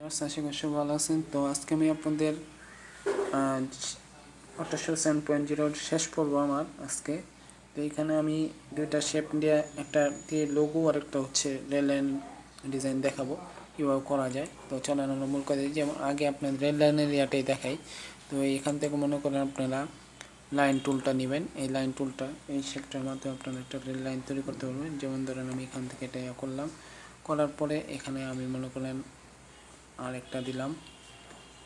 আশা করি সবাই ভালো আছেন। তো আজকে আমি আপনাদের অটোশো 7.0 শেষ পড়বো আমার আজকে। তো এখানে আমি দুইটা শেপ দিয়ে একটা দিয়ে লোগো আর একটা হচ্ছে রেল লাইন ডিজাইন দেখাবো কীভাবে করা যায়। তো চলেন আমরা মূল কথা যেমন আগে আপনার রেল লাইনের ইয়াটাই দেখাই। তো এখান থেকে মনে করেন আপনারা লাইন টুলটা নেবেন। এই লাইন টুলটা এই শেপটার মাধ্যমে আপনারা একটা রেল লাইন তৈরি করতে পারবেন। যেমন ধরেন আমি এখান থেকে এটা করলাম, করার পরে এখানে আমি মনে করেন আর একটা দিলাম,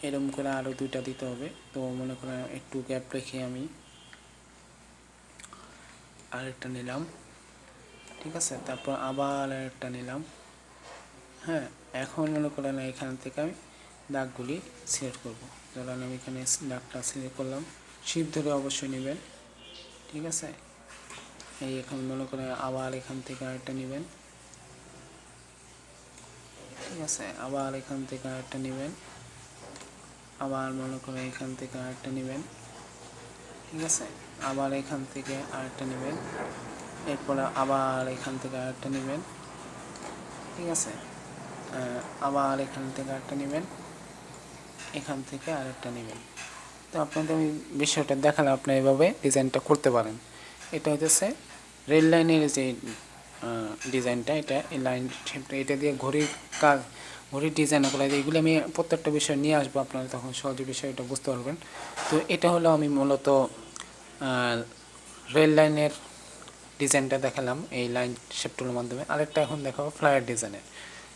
এরকম করে আরও দুইটা দিতে হবে। তো মনে করেন একটু গ্যাপ রেখে আমি আরেকটা নিলাম, ঠিক আছে, তারপর আবার আরেকটা নিলাম। হ্যাঁ, এখন মনে করেন এখান থেকে আমি দাগগুলি সিলেক্ট করব। ধরেন আমি এখানে দাগটা সিলেক্ট করলাম, শিপ ধরে অবশ্যই নেবেন, ঠিক আছে। এই এখন মনে করেন আবার এখান থেকে আরেকটা নেবেন, ঠিক আছে, আবার এখান থেকে আরেকটা নেবেন, আবার মনে করেন এখান থেকে আরেকটা নেবেন, ঠিক আছে, আবার এখান থেকে আরেকটা নেবেন, এরপরে আবার এখান থেকে আরেকটা নেবেন, ঠিক আছে, আবার এখান থেকে আরেকটা নেবেন, এখান থেকে আরেকটা নেবেন। তো আপনাদের আমি বিষয়টা দেখালে আপনি এভাবে ডিজাইনটা করতে পারেন। এটা হচ্ছে রেল লাইনের যে ডিজাইনটা, এটা এই লাইন এটা দিয়ে ঘড়ির কাজ, ঘড়ির ডিজাইন করা যায়। এগুলো আমি প্রত্যেকটা বিষয় নিয়ে আসবো, আপনারা তখন সহজে বিষয়টা বুঝতে পারবেন। তো এটা হলো আমি মূলত রেল লাইনের ডিজাইনটা দেখালাম এই লাইন শেপটুলের মাধ্যমে। আরেকটা এখন দেখাবো ফ্লায়ার ডিজাইনের।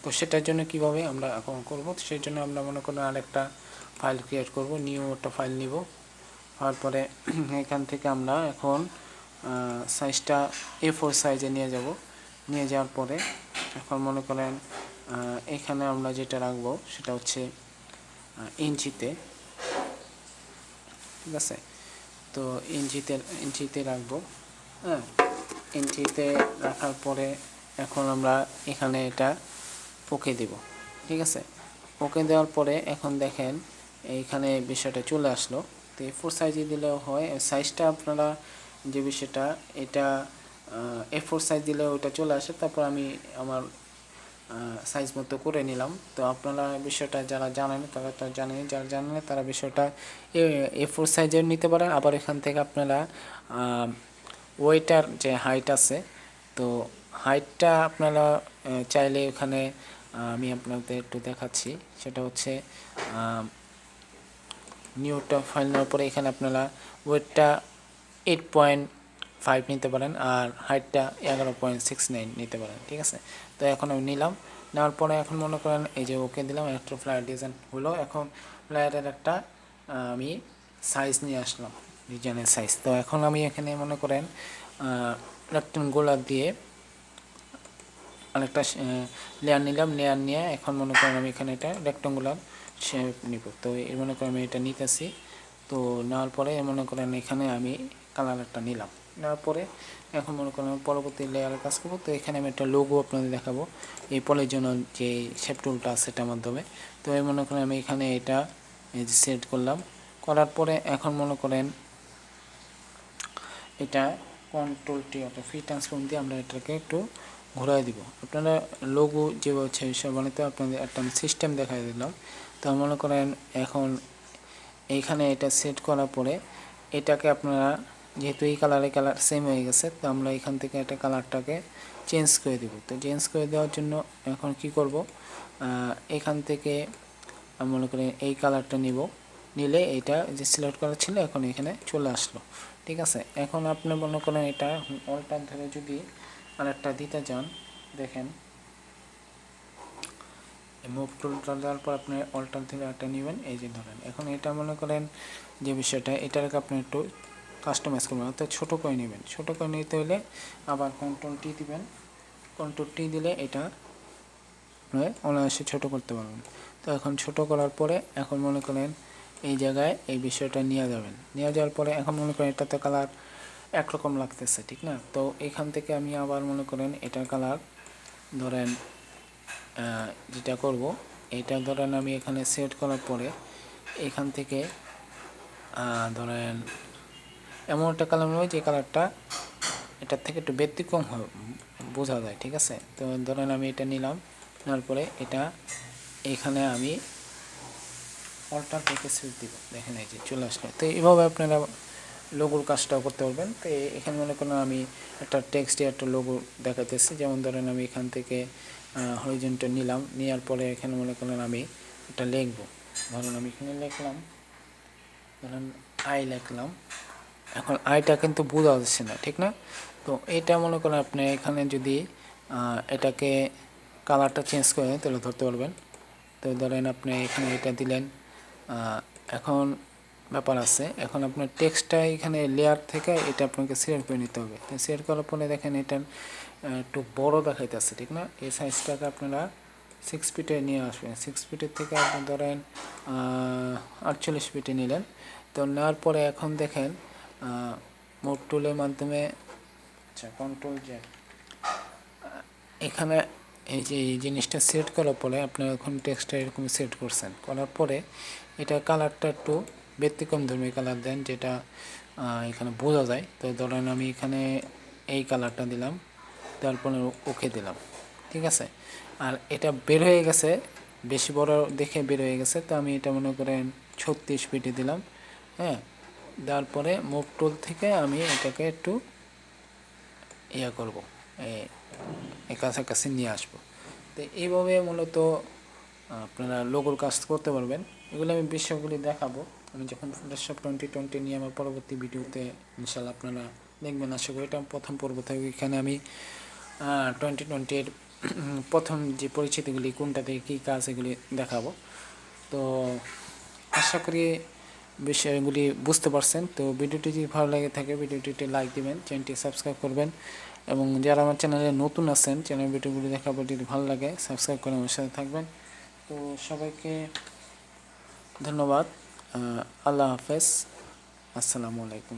তো সেটার জন্য কিভাবে আমরা এখন করব, সেই জন্য আমরা মনে করেন আরেকটা ফাইল ক্রিয়েট করব, নিউ একটা ফাইল নিব। হওয়ার পরে এখান থেকে আমরা এখন সাইজটা A4 সাইজে নিয়ে যাব। নিয়ে যাওয়ার পরে এখন মনে করেন এখানে আমরা যেটা রাখবো সেটা হচ্ছে ইঞ্চিতে, ঠিক আছে। তো ইঞ্চিতে রাখবো। হ্যাঁ, ইঞ্চিতে রাখার পরে এখন আমরা এখানে এটা ওকে দেব, ঠিক আছে। ওকে দেওয়ার পরে এখন দেখেন এইখানে বিষয়টা চলে আসলো। তো A4 সাইজে দিলেও হয়, সাইজটা আপনারা যে বিষয়টা এটা A4 সাইজ দিলে ওটা চলে আসে। তারপর আমি আমার সাইজ মতো করে নিলাম। তো আপনারা বিষয়টা যারা জানেন তারা তো জানেন, যারা জানেন তারা বিষয়টা A4 সাইজের নিতে পারেন। আবার এখান থেকে আপনারা ওয়েটার যে হাইট আছে, তো হাইটটা আপনারা চাইলে এখানে আমি আপনাদের একটু দেখাচ্ছি। সেটা হচ্ছে নিউটা ফাইল নেওয়ার পরে এখানে আপনারা ওয়েটটা 8.5 নিতে পারেন আর হাইটটা 11.69 নিতে পারেন, ঠিক আছে। তো এখন আমি নিলাম, নেওয়ার পরে এখন মনে করেন এই যে ওকে দিলাম, একটা ফ্লায়ার ডিজাইন হলো। এখন ফ্লায়ারের একটা আমি সাইজ নিয়ে আসলাম, ডিজাইনের সাইজ। তো এখন আমি এখানে মনে করেন রেক্টেঙ্গুলার দিয়ে আরেকটা লেয়ার নিলাম, লেয়ার নিয়ে এখন মনে করেন আমি এখানে এটা রেক্টেঙ্গুলার শেপ নিব। তো এই মনে করেন আমি এটা নিতেছি। তো নেওয়ার পরে মনে করেন এখানে আমি কালার একটা নিলাম, নেওয়ার পরে এখন মনে করেন পরবর্তী লেয়ারে কাজ করবো। তো এখানে আমি একটা লোগো আপনাদের দেখাবো এই পলিগনাল যে শেপ টুলটা আছে সেটার মাধ্যমে। তো এই মনে করেন আমি এখানে এটা সেট করলাম, করার পরে এখন মনে করেন এটা কন্ট্রোল-T অর্থাৎ ফ্রি ট্রান্সফর্ম দিয়ে আমরা এটাকে একটু ঘোরায় দিব। আপনারা লোগো যেভাবে হিসাব বানাতে আপনাদের একটা সিস্টেম দেখাই দিলাম। তো মনে করেন এখন এইখানে এটা সেট করার পরে এটাকে আপনারা যেহেতু এই কালার সেম হয়ে গেছে, তো আমরা এখান থেকে একটা কালারটাকে চেঞ্জ করে দেব। তো চেঞ্জ করে দেওয়ার জন্য এখন কি করব, এখান থেকে মনে করেন এই কালারটা নিব, নিলে এটা যে সিলেক্ট করা ছিল এখন এখানে চলে আসলো, ঠিক আছে। এখন আপনি মনে করেন এটা অল্টার ধরে যদি আরেকটা দিতে চান, দেখেন মুভ টুলটা দেওয়ার পর আপনি অল্টার ধরে একটা নেবেন, এই যে ধরেন এখন এটা মনে করেন যে বিষয়টা এটাকে আপনি একটু কাস্টমাইজ করবেন, অর্থাৎ ছোটো করে নেবেন। ছোটো করে নিতে হলে আবার কন্ট্রোল-T দিবেন, কন্ট্রোল-T দিলে এটা অনায়াসে ছোটো করতে পারবেন। তো এখন ছোটো করার পরে এখন মনে করেন এই জায়গায় এই বিষয়টা নিয়ে যাবেন, নিয়ে যাওয়ার পরে এখন মনে করেন এটাতে কালার একরকম লাগতেছে, ঠিক না। তো এখান থেকে আমি আবার মনে করেন এটার কালার ধরেন যেটা করব, এটা ধরেন আমি এখানে সেট করার পরে এখান থেকে ধরেন এমন একটা কালার নেব যে কালারটা এটার থেকে একটু ব্যতিক্রম বোঝা যায়, ঠিক আছে। তো ধরেন আমি এটা নিলাম, নেওয়ার পরে এটা এখানে আমি অল্টার থেকে সুইচ দিব, দেখেন এই যে চলে আসলো। তো এইভাবে আপনারা লোগোর কাজটাও করতে পারবেন। তো এখানে মনে করেন আমি একটা টেক্সট দিয়ে একটা লোগো দেখাইতেছি, যেমন ধরেন আমি এখান থেকে হরিজন্টাল নিলাম, নেওয়ার পরে এখানে মনে করেন আমি এটা লিখবো, ধরুন আমি এখানে লিখলাম, ধরেন আই লিখলাম। এখন আইটা কিন্তু বোঝা যাচ্ছে না, ঠিক না? তো এটা মনে করেন আপনি এখানে যদি এটাকে কালারটা চেঞ্জ করে তাহলে ধরতে পারবেন। তো ধরেন আপনি এখানে এটা দিলেন, এখন ব্যাপার আছে, এখন আপনার টেক্সটটা এখানে লেয়ার থেকে এটা আপনাকে সিলেক্ট করে নিতে হবে। তো সিলেক্ট করার পরে দেখেন এটা একটু বড় দেখাইতেছে, ঠিক না? এই সাইজটাকে আপনারা 6 ফিটে নিয়ে আসবেন। 6 ফিটের থেকে আপনি ধরেন 48 ফিটে নিলেন। তো নেওয়ার পরে এখন দেখেন মুভ টুলের মাধ্যমে, আচ্ছা কন্ট্রোল জেড, এখানে এই যে এই জিনিসটা সেট করার পরে আপনার এখন টেক্সটটা এরকম সেট করছেন, করার পরে এটা কালারটা একটু ব্যতিক্রম ধর্মী কালার দেন, যেটা এখানে বোঝা যায়। তো ধরেন আমি এখানে এই কালারটা দিলাম, তারপরে ওকে দিলাম, ঠিক আছে। আর এটা বের হয়ে গেছে, বেশি বড় দেখে বের হয়ে গেছে, তো আমি এটা মনে করেন 36 ফিটে দিলাম। হ্যাঁ, তারপরে মুভ টুল থেকে আমি এটাকে একটু ইয়া করব, কাছাকাছি নিয়ে আসবো। তো এইভাবে মূলত আপনারা লোগোর কাজ করতে পারবেন। এগুলো আমি বিষয়গুলি দেখাবো আমি যখন ফটোশপ 2020 নিয়ে আমার পরবর্তী ভিডিওতে ইনশাল্লাহ আপনারা দেখবেন। আশা করি এটা প্রথম পর্ব থেকে এখানে আমি 2020-এর প্রথম যে পরিচিতিগুলি, কোনটা থেকে কী কাজ, এগুলি দেখাবো। তো আশা করি বিষয়গুলি বুঝতে পারছেন। তো ভিডিওটি যদি ভালো লাগে থাকে ভিডিওটিতে লাইক দিবেন, চ্যানেলটি সাবস্ক্রাইব করবেন, এবং যারা আমার চ্যানেলে নতুন আছেন চ্যানেল ভিডিওগুলি দেখাবো, যদি ভালো লাগে সাবস্ক্রাইব করে আমার সাথে থাকবেন। তো সবাইকে ধন্যবাদ, আল্লাহ হাফেজ, আসসালামু আলাইকুম।